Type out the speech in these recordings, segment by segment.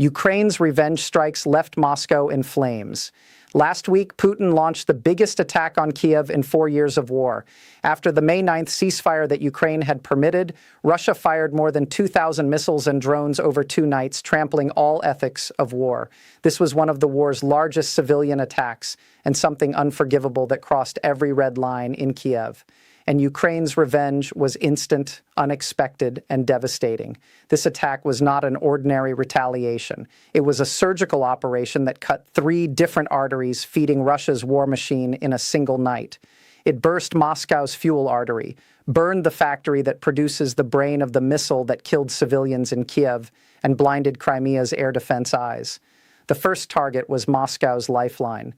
Ukraine's revenge strikes left Moscow in flames. Last week, Putin launched the biggest attack on Kiev in 4 years of war. After the May 9th ceasefire that Ukraine had permitted, Russia fired more than 2,000 missiles and drones over 2 nights, trampling all ethics of war. This was one of the war's largest civilian attacks, and something unforgivable that crossed every red line in Kiev. And Ukraine's revenge was instant, unexpected, and devastating. This attack was not an ordinary retaliation. It was a surgical operation that cut 3 different arteries feeding Russia's war machine in a single night. It burst Moscow's fuel artery, burned the factory that produces the brain of the missile that killed civilians in Kiev, and blinded Crimea's air defense eyes. The first target was Moscow's Lifeline.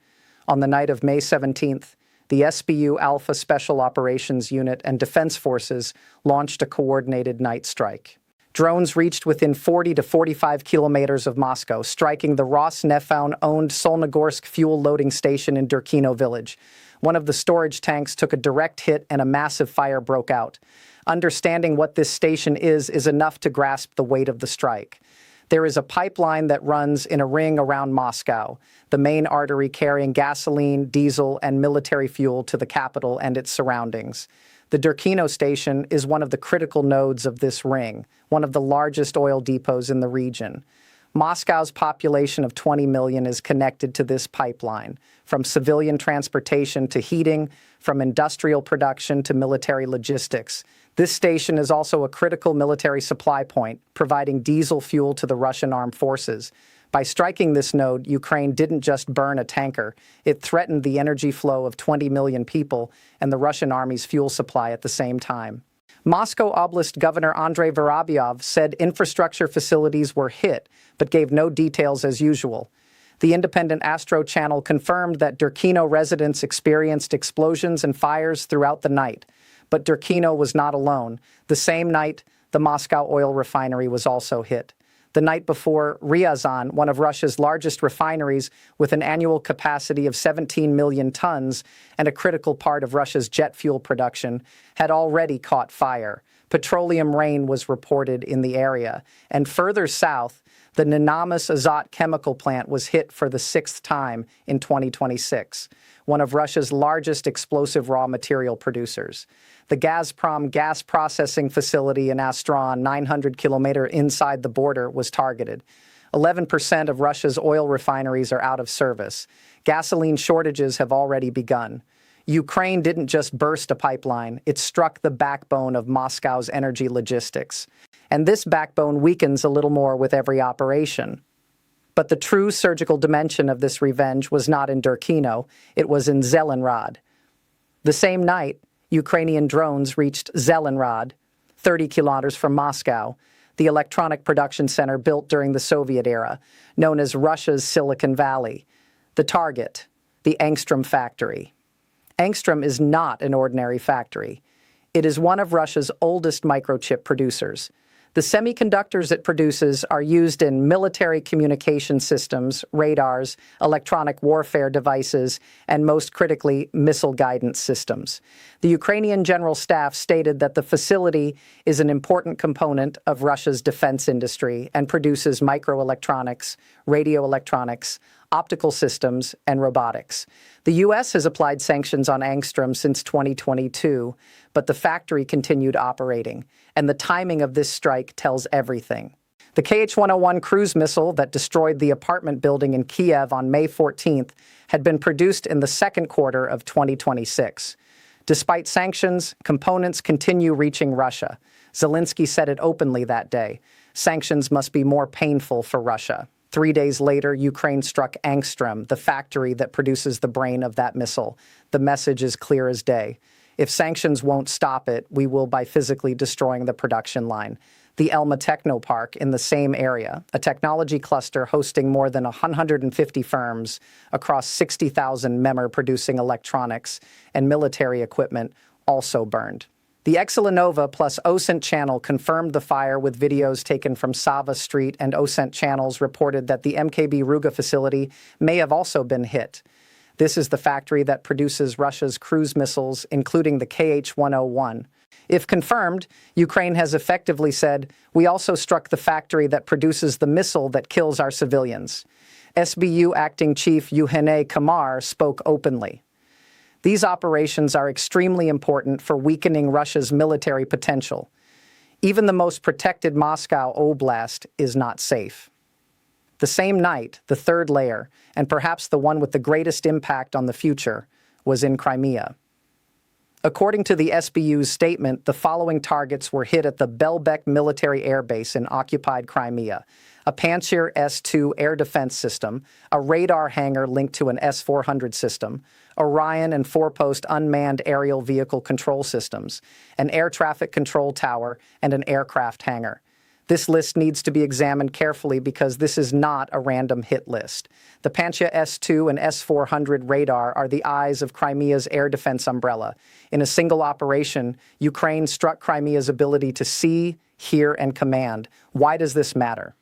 On the night of May 17th, the SBU Alpha Special Operations Unit and Defense Forces launched a coordinated night strike. Drones reached within 40 to 45 kilometers of Moscow, striking the Rosneft-owned Solnogorsk fuel loading station in Durkino village. One of the storage tanks took a direct hit and a massive fire broke out. Understanding what this station is enough to grasp the weight of the strike. There is a pipeline that runs in a ring around Moscow, the main artery carrying gasoline, diesel, and military fuel to the capital and its surroundings. The Durkino station is one of the critical nodes of this ring, one of the largest oil depots in the region. Moscow's population of 20 million is connected to this pipeline, from civilian transportation to heating, from industrial production to military logistics. This station is also a critical military supply point, providing diesel fuel to the Russian armed forces. By striking this node, Ukraine didn't just burn a tanker, it threatened the energy flow of 20 million people and the Russian army's fuel supply at the same time. Moscow Oblast Governor Andrei Vorobyov said infrastructure facilities were hit, but gave no details as usual. The independent Astro channel confirmed that Durkino residents experienced explosions and fires throughout the night. But Durkino was not alone. The same night, the Moscow oil refinery was also hit. The night before, Ryazan, one of Russia's largest refineries with an annual capacity of 17 million tons and a critical part of Russia's jet fuel production, had already caught fire. Petroleum rain was reported in the area. And further south, the Nenamas Azot chemical plant was hit for the 6th time in 2026, one of Russia's largest explosive raw material producers. The Gazprom gas processing facility in Angstrem, 900 kilometers inside the border, was targeted. 11% of Russia's oil refineries are out of service. Gasoline shortages have already begun. Ukraine didn't just burst a pipeline, it struck the backbone of Moscow's energy logistics. And this backbone weakens a little more with every operation. But the true surgical dimension of this revenge was not in Durkino, it was in Zelenograd. The same night, Ukrainian drones reached Zelenograd, 30 kilometers from Moscow, the electronic production center built during the Soviet era, known as Russia's Silicon Valley. The target, the Angstrem factory. Angstrem is not an ordinary factory. It is one of Russia's oldest microchip producers. The semiconductors it produces are used in military communication systems, radars, electronic warfare devices, and most critically, missile guidance systems. The Ukrainian General Staff stated that the facility is an important component of Russia's defense industry and produces microelectronics, radio electronics, optical systems, and robotics. The U.S. has applied sanctions on Angstrem since 2022, but the factory continued operating, and the timing of this strike tells everything. The Kh-101 cruise missile that destroyed the apartment building in Kiev on May 14th had been produced in the second quarter of 2026. Despite sanctions, components continue reaching Russia. Zelensky said it openly that day. Sanctions must be more painful for Russia. 3 days later, Ukraine struck Angstrem, the factory that produces the brain of that missile. The message is clear as day. If sanctions won't stop it, we will by physically destroying the production line. The Elma Technopark in the same area, a technology cluster hosting more than 150 firms across 60,000 memory-producing electronics and military equipment, also burned. The Exelanova plus OSENT channel confirmed the fire with videos taken from Sava Street, and OSENT channels reported that the MKB Ruga facility may have also been hit. This is the factory that produces Russia's cruise missiles, including the Kh-101. If confirmed, Ukraine has effectively said, "We also struck the factory that produces the missile that kills our civilians." SBU Acting Chief Euhene Kamar spoke openly. These operations are extremely important for weakening Russia's military potential. Even the most protected Moscow Oblast is not safe. The same night, the third layer, and perhaps the one with the greatest impact on the future, was in Crimea. According to the SBU's statement, the following targets were hit at the Belbek military air base in occupied Crimea: a Pantsir S-2 air defense system, a radar hangar linked to an S-400 system, Orion and four-post unmanned aerial vehicle control systems, an air traffic control tower, and an aircraft hangar. This list needs to be examined carefully because this is not a random hit list. The Pantsir S-2 and S-400 radar are the eyes of Crimea's air defense umbrella. In a single operation, Ukraine struck Crimea's ability to see, hear, and command. Why does this matter?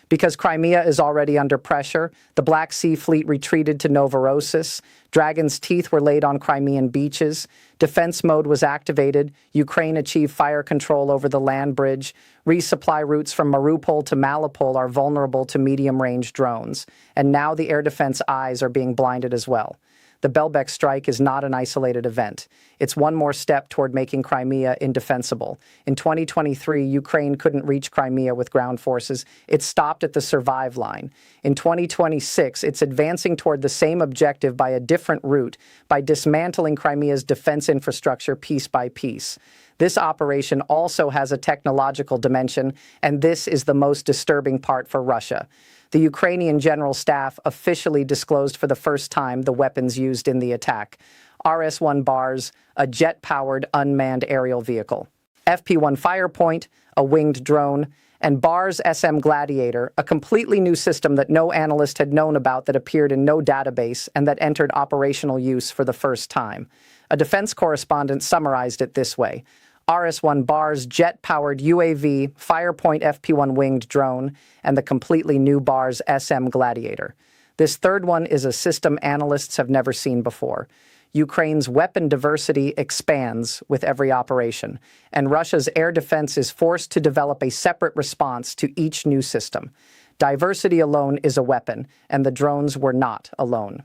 Because Crimea is already under pressure, the Black Sea Fleet retreated to Novorossiysk, Dragon's teeth were laid on Crimean beaches, defense mode was activated, Ukraine achieved fire control over the land bridge, resupply routes from Mariupol to Mariupol are vulnerable to medium-range drones, and now the air defense eyes are being blinded as well. The Belbek strike is not an isolated event. It's one more step toward making Crimea indefensible. In 2023, Ukraine couldn't reach Crimea with ground forces. It stopped at the survive line. In 2026, it's advancing toward the same objective by a different route, by dismantling Crimea's defense infrastructure piece by piece. This operation also has a technological dimension, and this is the most disturbing part for Russia. The Ukrainian General Staff officially disclosed for the first time the weapons used in the attack: RS-1 Bars, a jet-powered unmanned aerial vehicle; FP-1 Firepoint, a winged drone; and Bars SM Gladiator, a completely new system that no analyst had known about, that appeared in no database and that entered operational use for the first time. A defense correspondent summarized it this way: RS-1 Bars jet-powered UAV, Firepoint FP-1 winged drone, and the completely new Bars SM Gladiator. This third one is a system analysts have never seen before. Ukraine's weapon diversity expands with every operation, and Russia's air defense is forced to develop a separate response to each new system. Diversity alone is a weapon, and the drones were not alone.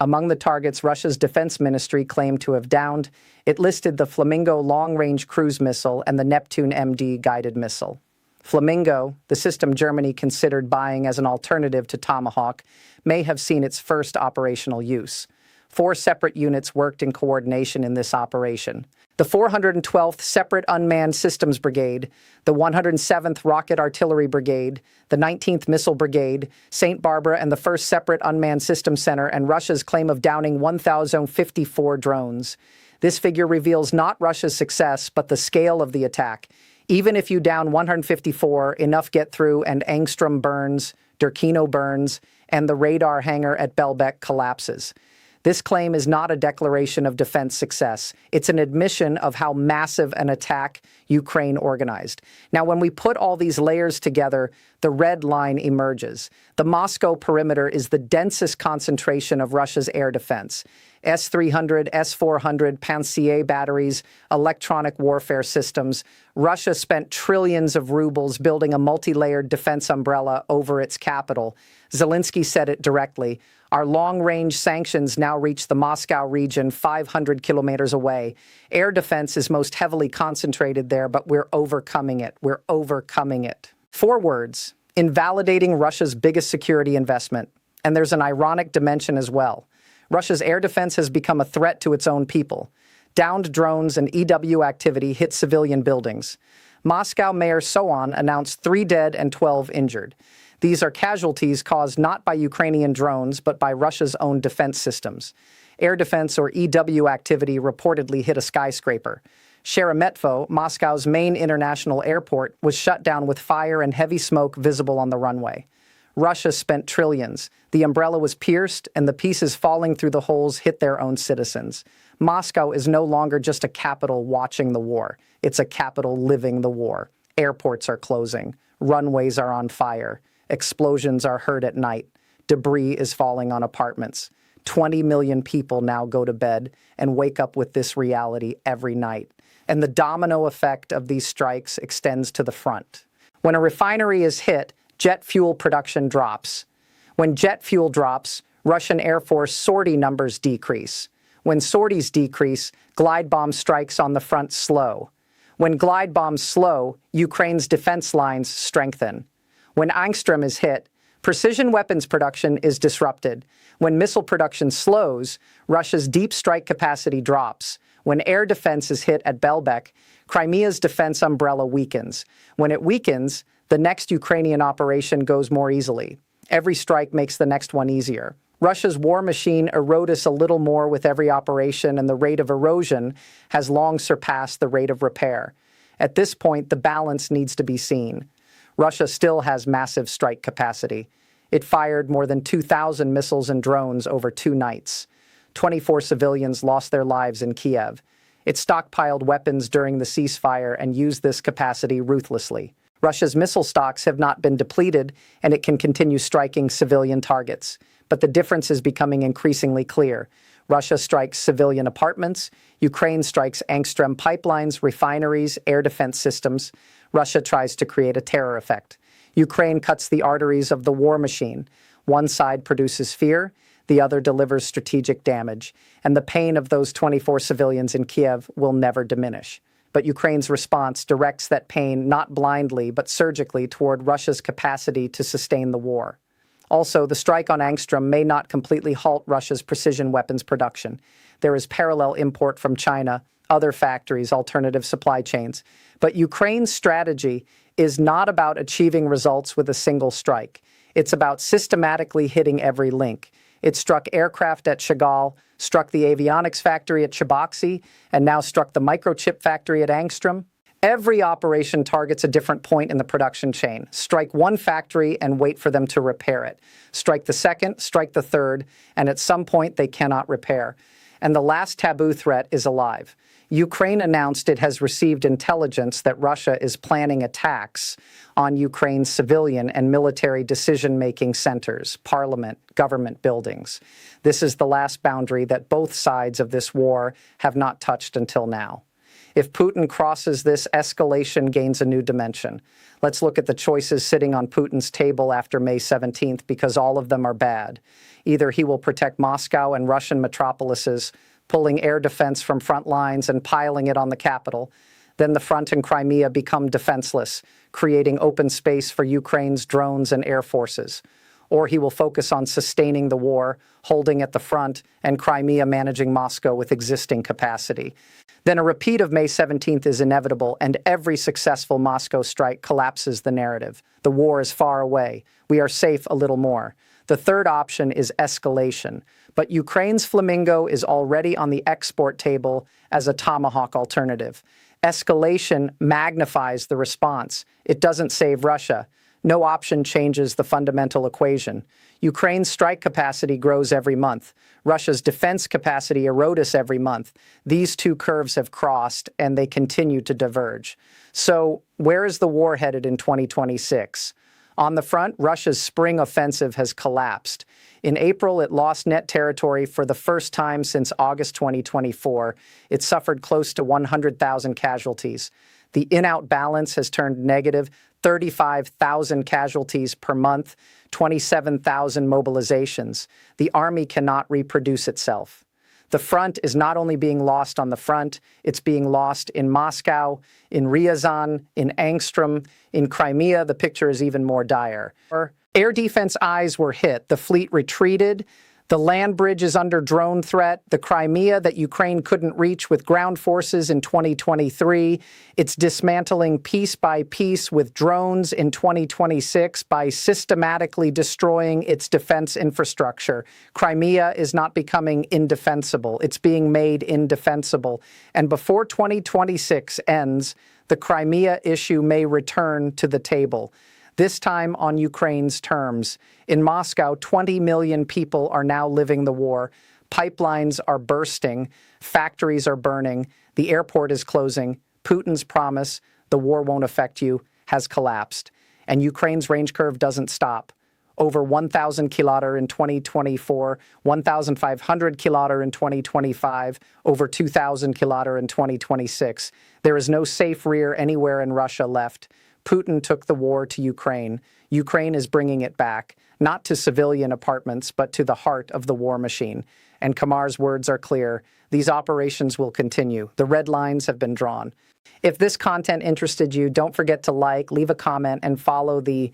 Among the targets Russia's defense ministry claimed to have downed, it listed the Flamingo long-range cruise missile and the Neptune MD guided missile. Flamingo, the system Germany considered buying as an alternative to Tomahawk, may have seen its first operational use. 4 separate units worked in coordination in this operation: the 412th Separate Unmanned Systems Brigade, the 107th Rocket Artillery Brigade, the 19th Missile Brigade, St. Barbara, and the 1st Separate Unmanned Systems Center, and Russia's claim of downing 1,054 drones. This figure reveals not Russia's success, but the scale of the attack. Even if you down 154, enough get through, and Angstrem burns, Durkino burns, and the radar hangar at Belbek collapses. This claim is not a declaration of defense success. It's an admission of how massive an attack Ukraine organized. Now, when we put all these layers together, the red line emerges. The Moscow perimeter is the densest concentration of Russia's air defense. S-300, S-400, Pantsir batteries, electronic warfare systems. Russia spent trillions of rubles building a multi-layered defense umbrella over its capital. Zelensky said it directly. Our long-range sanctions now reach the Moscow region 500 kilometers away. Air defense is most heavily concentrated there, but we're overcoming it. We're overcoming it. 4 words: invalidating Russia's biggest security investment. And there's an ironic dimension as well. Russia's air defense has become a threat to its own people. Downed drones and EW activity hit civilian buildings. Moscow Mayor Soan announced 3 dead and 12 injured. These are casualties caused not by Ukrainian drones, but by Russia's own defense systems. Air defense, or EW activity, reportedly hit a skyscraper. Sheremetyevo, Moscow's main international airport, was shut down with fire and heavy smoke visible on the runway. Russia spent trillions. The umbrella was pierced, and the pieces falling through the holes hit their own citizens. Moscow is no longer just a capital watching the war. It's a capital living the war. Airports are closing. Runways are on fire. Explosions are heard at night. Debris is falling on apartments. 20 million people now go to bed and wake up with this reality every night. And the domino effect of these strikes extends to the front. When a refinery is hit, jet fuel production drops. When jet fuel drops, Russian Air Force sortie numbers decrease. When sorties decrease, glide bomb strikes on the front slow. When glide bombs slow, Ukraine's defense lines strengthen. When Angstrem is hit, precision weapons production is disrupted. When missile production slows, Russia's deep strike capacity drops. When air defense is hit at Belbek, Crimea's defense umbrella weakens. When it weakens, the next Ukrainian operation goes more easily. Every strike makes the next one easier. Russia's war machine erodes a little more with every operation, and the rate of erosion has long surpassed the rate of repair. At this point, the balance needs to be seen. Russia still has massive strike capacity. It fired more than 2,000 missiles and drones over 2 nights. 24 civilians lost their lives in Kiev. It stockpiled weapons during the ceasefire and used this capacity ruthlessly. Russia's missile stocks have not been depleted, and it can continue striking civilian targets. But the difference is becoming increasingly clear. Russia strikes civilian apartments. Ukraine strikes Angstrem pipelines, refineries, air defense systems. Russia tries to create a terror effect. Ukraine cuts the arteries of the war machine. One side produces fear, the other delivers strategic damage. And the pain of those 24 civilians in Kiev will never diminish. But Ukraine's response directs that pain not blindly but surgically toward Russia's capacity to sustain the war. Also, the strike on Angstrem may not completely halt Russia's precision weapons production. There is parallel import from China, other factories, alternative supply chains. But Ukraine's strategy is not about achieving results with a single strike. It's about systematically hitting every link. It struck aircraft at Chagall, struck the avionics factory at Cheboksy, and now struck the microchip factory at Angstrem. Every operation targets a different point in the production chain. Strike one factory and wait for them to repair it. Strike the second, strike the third, and at some point they cannot repair. And the last taboo threat is alive. Ukraine announced it has received intelligence that Russia is planning attacks on Ukraine's civilian and military decision-making centers, parliament, government buildings. This is the last boundary that both sides of this war have not touched until now. If Putin crosses this, escalation gains a new dimension. Let's look at the choices sitting on Putin's table after May 17th, because all of them are bad. Either he will protect Moscow and Russian metropolises, pulling air defense from front lines and piling it on the capital. Then the front and Crimea become defenseless, creating open space for Ukraine's drones and air forces. Or he will focus on sustaining the war, holding at the front, and Crimea managing Moscow with existing capacity. Then a repeat of May 17th is inevitable, and every successful Moscow strike collapses the narrative. The war is far away. We are safe a little more. The third option is escalation, but Ukraine's Flamingo is already on the export table as a Tomahawk alternative. Escalation magnifies the response. It doesn't save Russia. No option changes the fundamental equation. Ukraine's strike capacity grows every month. Russia's defense capacity erodes every month. These two curves have crossed, and they continue to diverge. So, where is the war headed in 2026? On the front, Russia's spring offensive has collapsed. In April, it lost net territory for the first time since August 2024. It suffered close to 100,000 casualties. The in-out balance has turned negative, 35,000 casualties per month, 27,000 mobilizations. The army cannot reproduce itself. The front is not only being lost on the front, it's being lost in Moscow, in Ryazan, in Angstrem, in Crimea. The picture is even more dire. Air defense eyes were hit. The fleet retreated. The land bridge is under drone threat. The Crimea that Ukraine couldn't reach with ground forces in 2023, it's dismantling piece by piece with drones in 2026 by systematically destroying its defense infrastructure. Crimea is not becoming indefensible. It's being made indefensible. And before 2026 ends, the Crimea issue may return to the table. This time on Ukraine's terms. In Moscow, 20 million people are now living the war. Pipelines are bursting. Factories are burning. The airport is closing. Putin's promise, the war won't affect you, has collapsed. And Ukraine's range curve doesn't stop. over 1,000 km in 2024, 1,500 km in 2025, over 2,000 km in 2026. There is no safe rear anywhere in Russia left. Putin took the war to Ukraine. Ukraine is bringing it back, not to civilian apartments, but to the heart of the war machine. And Kamar's words are clear. These operations will continue. The red lines have been drawn. If this content interested you, don't forget to like, leave a comment, and follow the